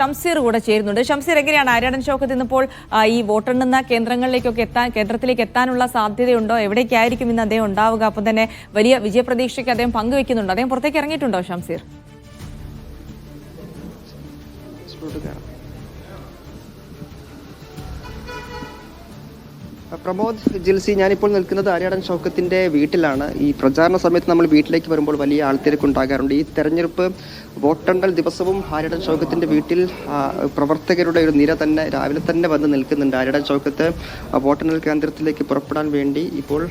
ഷംസീർ കൂടെ ചേരുന്നുണ്ട്. ഷംസീർ, എങ്ങനെയാണ് ആര്യാടൻ ഷൗക്കത്ത് ഇന്നിപ്പോൾ ഈ വോട്ടെണ്ണുന്ന കേന്ദ്രത്തിലേക്ക് എത്താനുള്ള സാധ്യതയുണ്ടോ? എവിടേക്കായിരിക്കും ഇന്ന് അദ്ദേഹം ഉണ്ടാവുക? അപ്പം തന്നെ വലിയ വിജയപ്രതീക്ഷയ്ക്ക് അദ്ദേഹം പങ്കുവെക്കുന്നുണ്ടോ? അദ്ദേഹം പുറത്തേക്ക് ഇറങ്ങിയിട്ടുണ്ടോ ഷംസീർ? പ്രമോദ്, ജിൽസി, ഞാനിപ്പോൾ നിൽക്കുന്നത് ആര്യാടൻ ഷൗക്കത്തിന്റെ വീട്ടിലാണ്. ഈ പ്രചാരണ സമയത്ത് നമ്മൾ വീട്ടിലേക്ക് വരുമ്പോൾ വലിയ ആൾത്തിരക്കുണ്ടാകാറുണ്ട്. ഈ തെരഞ്ഞെടുപ്പ് വോട്ടെണ്ണൽ ദിവസവും ആര്യാടൻ ഷൗക്കത്തിന്റെ വീട്ടിൽ പ്രവർത്തകരുടെ ഒരു നിര തന്നെ രാവിലെ തന്നെ വന്ന് നിൽക്കുന്നുണ്ട്. ആര്യാടൻ ഷൗക്കത്ത് വോട്ടെണ്ണൽ കേന്ദ്രത്തിലേക്ക് പുറപ്പെടാൻ വേണ്ടി ഇപ്പോൾ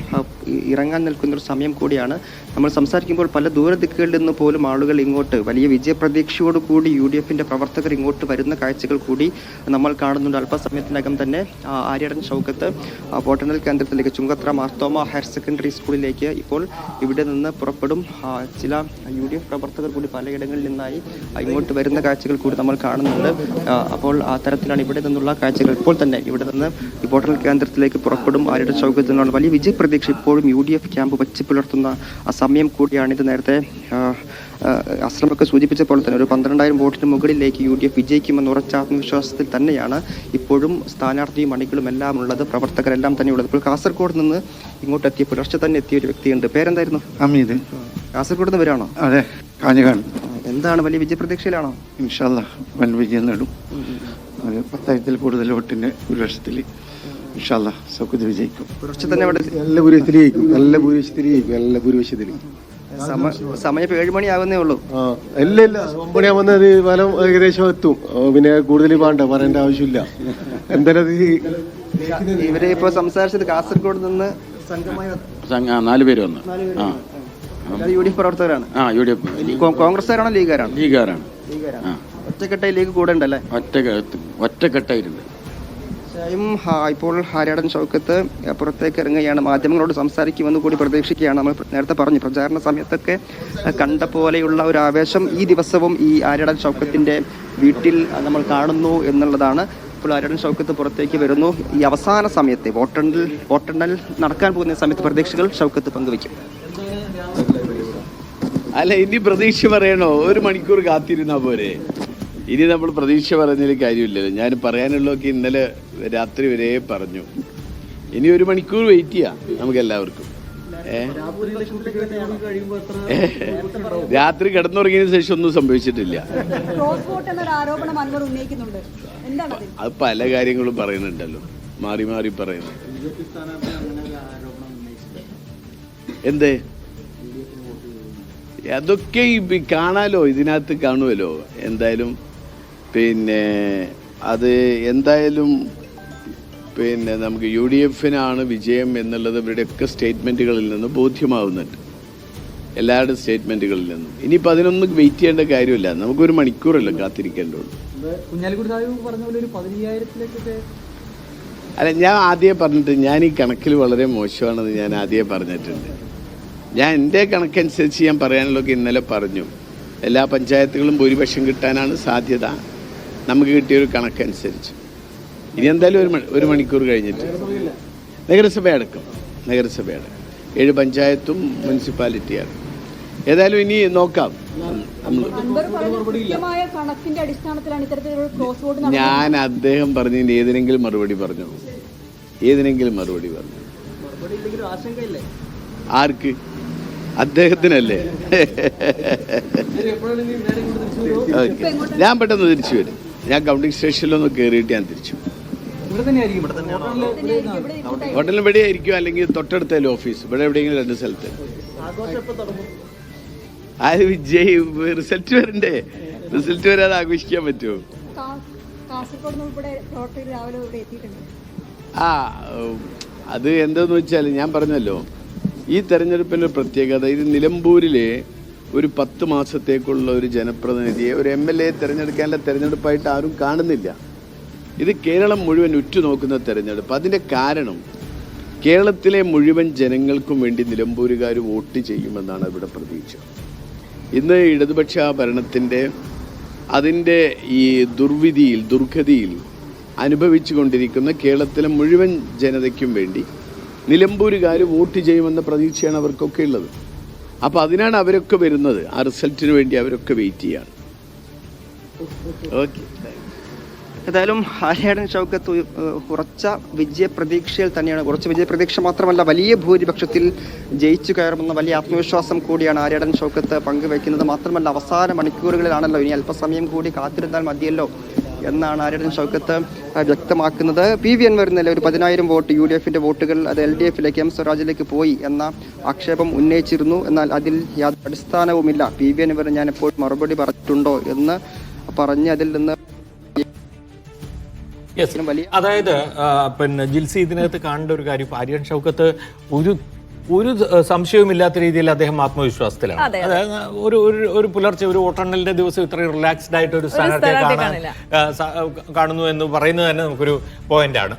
ഇറങ്ങാൻ നിൽക്കുന്നൊരു സമയം കൂടിയാണ്. നമ്മൾ സംസാരിക്കുമ്പോൾ പല ദൂരദിക്കുകളിൽ നിന്ന് പോലും ആളുകൾ ഇങ്ങോട്ട് വലിയ വിജയപ്രതീക്ഷയോടുകൂടി UDFന്റെ പ്രവർത്തകർ ഇങ്ങോട്ട് വരുന്ന കാഴ്ചകൾ കൂടി നമ്മൾ കാണുന്നുണ്ട്. അല്പസമയത്തിനകം തന്നെ ആര്യാടൻ ഷൗക്കത്ത് വോട്ടെണ്ണൽ കേന്ദ്രത്തിലേക്ക് ചുങ്കത്ര മാർത്തോമ ഹയർ സെക്കൻഡറി സ്കൂളിലേക്ക് ഇപ്പോൾ ഇവിടെ നിന്ന് പുറപ്പെടും. ചില UDF പ്രവർത്തകർ കൂടി പലയിടങ്ങളിൽ നിന്നായി ഇങ്ങോട്ട് വരുന്ന കാഴ്ചകൾ കൂടി നമ്മൾ കാണുന്നുണ്ട്. അപ്പോൾ ആ തരത്തിലാണ് ഇവിടെ നിന്നുള്ള കാഴ്ചകൾ. ഇപ്പോൾ തന്നെ ഇവിടെ നിന്ന് ഈ വോട്ടെണ്ണൽ കേന്ദ്രത്തിലേക്ക് പുറപ്പെടും ആര്യാടൻ ഷൗക്കത്ത് എന്നുള്ള വലിയ വിജയപ്രതീക്ഷ ഇപ്പോഴും UDF ക്യാമ്പ് വച്ച് പുലർത്തുന്ന ആ സമയം കൂടിയാണിത്. നേരത്തെ അസ്ലമൊക്കെ സൂചിപ്പിച്ച പോലെ തന്നെ ഒരു 12,000 വോട്ടിന് മുകളിലേക്ക് UDF വിജയിക്കുമെന്ന് ഉറച്ച ആത്മവിശ്വാസത്തിൽ തന്നെയാണ് ഇപ്പോഴും സ്ഥാനാർത്ഥിയും അണികളും എല്ലാം ഉള്ളത്, പ്രവർത്തകരെല്ലാം തന്നെ ഉള്ളത്. ഇപ്പോൾ കാസർഗോഡ് നിന്ന് ഇങ്ങോട്ട് എത്തിയ പുലർച്ചെ തന്നെ എത്തിയ ഒരു വ്യക്തിയുണ്ട്. പേരെന്തായിരുന്നു? അമീദ്. കാസർഗോഡ് നിന്ന് വരാണോ? അതെ, കാഞ്ഞങ്ങാട്. എന്താണ്, വലിയ വിജയപ്രതീക്ഷയിലാണോ? ഇൻഷാ അല്ലാഹ് വൻ വിജയം നേടും. 10,000-ൽ കൂടുതൽ വോട്ടിന്റെ ഒരു വർഷത്തിൽ ഇൻഷാ അല്ലാഹ് സൗഖ്യത വിജയിക്കും. പുലർച്ചെ തന്നെ അവിടെ നല്ല ഭൂരിപക്ഷത്തിൽ ജയിക്കും. നല്ല ഭൂരിപക്ഷത്തിൽ സമയം 7 മണിയാകുന്നേ ഉള്ളൂ. ഇല്ല 9 മണിയാവുന്നത് ഫലം ഏകദേശം എത്തും. പിന്നെ കൂടുതൽ പറയേണ്ട ആവശ്യമില്ല. എന്തായാലും ഇവരെ ഇപ്പൊ സംസാരിച്ചത് കാസർഗോഡ് നിന്ന് സംഘമായി 4 പേര് വന്നു. UDF പ്രവർത്തകരാണ്. കോൺഗ്രസ്സുകാരാണോ ലീഗുകാരാണ്? ലീഗുകാരാണ്. ഒറ്റക്കെട്ടായി ലീഗ് കൂടെ ഉണ്ടല്ലേ? ഒറ്റക്കെട്ടായിട്ടുണ്ട്. ഇപ്പോൾ ആര്യാടൻ ഷൗക്കത്ത് പുറത്തേക്ക് ഇറങ്ങുകയാണ്. മാധ്യമങ്ങളോട് സംസാരിക്കുമെന്ന് കൂടി പ്രതീക്ഷിക്കുകയാണ്. നമ്മൾ നേരത്തെ പറഞ്ഞു, പ്രചാരണ സമയത്തൊക്കെ കണ്ട പോലെയുള്ള ഒരു ആവേശം ഈ ദിവസവും ഈ ആര്യാടൻ ഷൗക്കത്തിന്റെ വീട്ടിൽ നമ്മൾ കാണുന്നു എന്നുള്ളതാണ്. ഇപ്പോൾ ആര്യാടൻ ഷൗക്കത്ത് പുറത്തേക്ക് വരുന്നു. ഈ അവസാന സമയത്ത് വോട്ടെണ്ണൽ നടക്കാൻ പോകുന്ന സമയത്ത് പ്രതീക്ഷകൾ ഷൗക്കത്ത് പങ്കുവയ്ക്കും. അല്ല, ഇനി പ്രതീക്ഷ പറയണോ? 1 മണിക്കൂർ കാത്തിരുന്നാ പോരെ? ഇനി നമ്മൾ പ്രതീക്ഷ പറഞ്ഞതിൽ കാര്യമില്ലല്ലോ. ഞാൻ പറയാനുള്ളതൊക്കെ ഇന്നലെ രാത്രി വരെ പറഞ്ഞു. ഇനി 1 മണിക്കൂർ വെയിറ്റ് ചെയ്യാം നമുക്ക് എല്ലാവർക്കും. രാത്രി കിടന്നുറങ്ങിയതിനു ശേഷം ഒന്നും സംഭവിച്ചിട്ടില്ല. അത് പല കാര്യങ്ങളും പറയുന്നുണ്ടല്ലോ, മാറി മാറി പറയുന്നു. എന്തേ? അതൊക്കെ കാണാലോ, ഇതിനകത്ത് കാണുമല്ലോ. എന്തായാലും പിന്നെ അത് എന്തായാലും നമുക്ക് UDFനാണ് വിജയം എന്നുള്ളത് ഇവരുടെയൊക്കെ സ്റ്റേറ്റ്മെൻറ്റുകളിൽ നിന്ന് ബോധ്യമാവുന്നുണ്ട്, എല്ലാവരുടെ സ്റ്റേറ്റ്മെൻറ്റുകളിൽ നിന്നും. ഇനിയിപ്പോൾ അതിനൊന്നും വെയിറ്റ് ചെയ്യേണ്ട കാര്യമില്ല. നമുക്ക് 1 മണിക്കൂറല്ലോ കാത്തിരിക്കേണ്ടുള്ളൂ. അല്ല, ഞാൻ ആദ്യമേ പറഞ്ഞിട്ട്, ഞാൻ ഈ കണക്കിൽ വളരെ മോശമാണെന്ന് ഞാൻ ആദ്യമേ പറഞ്ഞിട്ടുണ്ട്. ഞാൻ എൻ്റെ കണക്കനുസരിച്ച് ഞാൻ പറയാനുള്ളതൊക്കെ ഇന്നലെ പറഞ്ഞു. എല്ലാ പഞ്ചായത്തുകളും ഭൂരിപക്ഷം കിട്ടാനാണ് സാധ്യത നമുക്ക് കിട്ടിയൊരു കണക്കനുസരിച്ച്. ഇനി എന്തായാലും 1 മണിക്കൂർ കഴിഞ്ഞിട്ട് നഗരസഭ അടക്കം 7 പഞ്ചായത്തും മുനിസിപ്പാലിറ്റിയാണ്. ഏതായാലും ഇനി നോക്കാം. ഞാൻ അദ്ദേഹം പറഞ്ഞതിന് ഏതിനെങ്കിലും മറുപടി പറഞ്ഞു? ആർക്ക്? അദ്ദേഹത്തിനല്ലേ? ഞാൻ പെട്ടെന്ന് തിരിച്ചു വരും. ഞാൻ കൗണ്ടിങ് സ്റ്റേഷനിലൊന്ന് കയറിയിട്ട് ഞാൻ തിരിച്ചു. ഹോട്ടലിൽ ഇവിടെ ആയിരിക്കും, അല്ലെങ്കിൽ തൊട്ടടുത്തല്ലേ ഓഫീസ്. ഇവിടെ എവിടെയെങ്കിലും 2 സ്ഥലത്ത്. അത് വിജയ് റിസൾട്ട് വരണ്ടേ? റിസൾട്ട് വരാതെ ആഘോഷിക്കാൻ പറ്റുമോ? അത് എന്താന്ന് വെച്ചാൽ ഞാൻ പറഞ്ഞല്ലോ, ഈ തെരഞ്ഞെടുപ്പിൻ്റെ പ്രത്യേകത ഇത് നിലമ്പൂരിലെ ഒരു 10 മാസത്തേക്കുള്ള ഒരു ജനപ്രതിനിധിയെ, ഒരു MLA തിരഞ്ഞെടുക്കാനുള്ള തെരഞ്ഞെടുപ്പായിട്ട് ആരും കാണുന്നില്ല. ഇത് കേരളം മുഴുവൻ ഉറ്റുനോക്കുന്ന തെരഞ്ഞെടുപ്പ്. അതിൻ്റെ കാരണം കേരളത്തിലെ മുഴുവൻ ജനങ്ങൾക്കും വേണ്ടി നിലമ്പൂരുകാർ വോട്ട് ചെയ്യുമെന്നാണ് ഇവിടെ പ്രതീക്ഷ. ഇന്ന് ഇടതുപക്ഷ ഭരണത്തിൻ്റെ അതിൻ്റെ ഈ ദുർഗതിയിൽ അനുഭവിച്ചു കൊണ്ടിരിക്കുന്ന കേരളത്തിലെ മുഴുവൻ ജനതയ്ക്കും വേണ്ടി നിലമ്പൂരുകാർ വോട്ട് ചെയ്യുമെന്ന പ്രതീക്ഷയാണ് അവർക്കൊക്കെ ഉള്ളത്. അപ്പോൾ അതിനാണ് അവരൊക്കെ വരുന്നത്. ആ റിസൾട്ടിന് വേണ്ടി അവരൊക്കെ വെയിറ്റ് ചെയ്യാണ്. ഓക്കെ. ഏതായാലും ആര്യാടൻ ഷൗക്കത്ത് ഉറച്ച വിജയപ്രതീക്ഷയിൽ തന്നെയാണ്. കുറച്ച് വിജയപ്രതീക്ഷ മാത്രമല്ല, വലിയ ഭൂരിപക്ഷത്തിൽ ജയിച്ചു കയറുമെന്ന വലിയ ആത്മവിശ്വാസം കൂടിയാണ് ആര്യാടൻ ഷൗക്കത്ത് പങ്കുവയ്ക്കുന്നത്. മാത്രമല്ല അവസാന മണിക്കൂറുകളിലാണല്ലോ, ഇനി അല്പസമയം കൂടി കാത്തിരുന്നാൽ മതിയല്ലോ എന്നാണ് ആര്യാടൻ ഷൗക്കത്ത് വ്യക്തമാക്കുന്നത്. PV അൻവർ ഇന്നലെ ഒരു 10,000 വോട്ട് UDF-ന്റെ വോട്ടുകൾ അത് LDF-ലേക്ക് M സ്വരാജിലേക്ക് പോയി എന്ന ആക്ഷേപം ഉന്നയിച്ചിരുന്നു. എന്നാൽ അതിൽ യാതൊരു അടിസ്ഥാനവുമില്ല. PV അൻവർ ഞാൻ എപ്പോൾ മറുപടി പറഞ്ഞിട്ടുണ്ടോ എന്ന് പറഞ്ഞ് അതിൽ നിന്ന് അതായത് പിന്നെ ജിൽസി ഇതിനകത്ത് കാണേണ്ട ഒരു കാര്യം, ആര്യൻ ഷൗക്കത്ത് ഒരു സംശയവുമില്ലാത്ത രീതിയിൽ അദ്ദേഹം ആത്മവിശ്വാസത്തിലാണ്. അതായത് ഒരു പുലർച്ചെ ഒരു വോട്ടെണ്ണലിന്റെ ദിവസം ഇത്രയും റിലാക്സ്ഡ് ആയിട്ട് ഒരു സ്ഥാനാർത്ഥിയെ കാണുന്നു എന്ന് പറയുന്നത് തന്നെ നമുക്കൊരു പോയിന്റാണ്.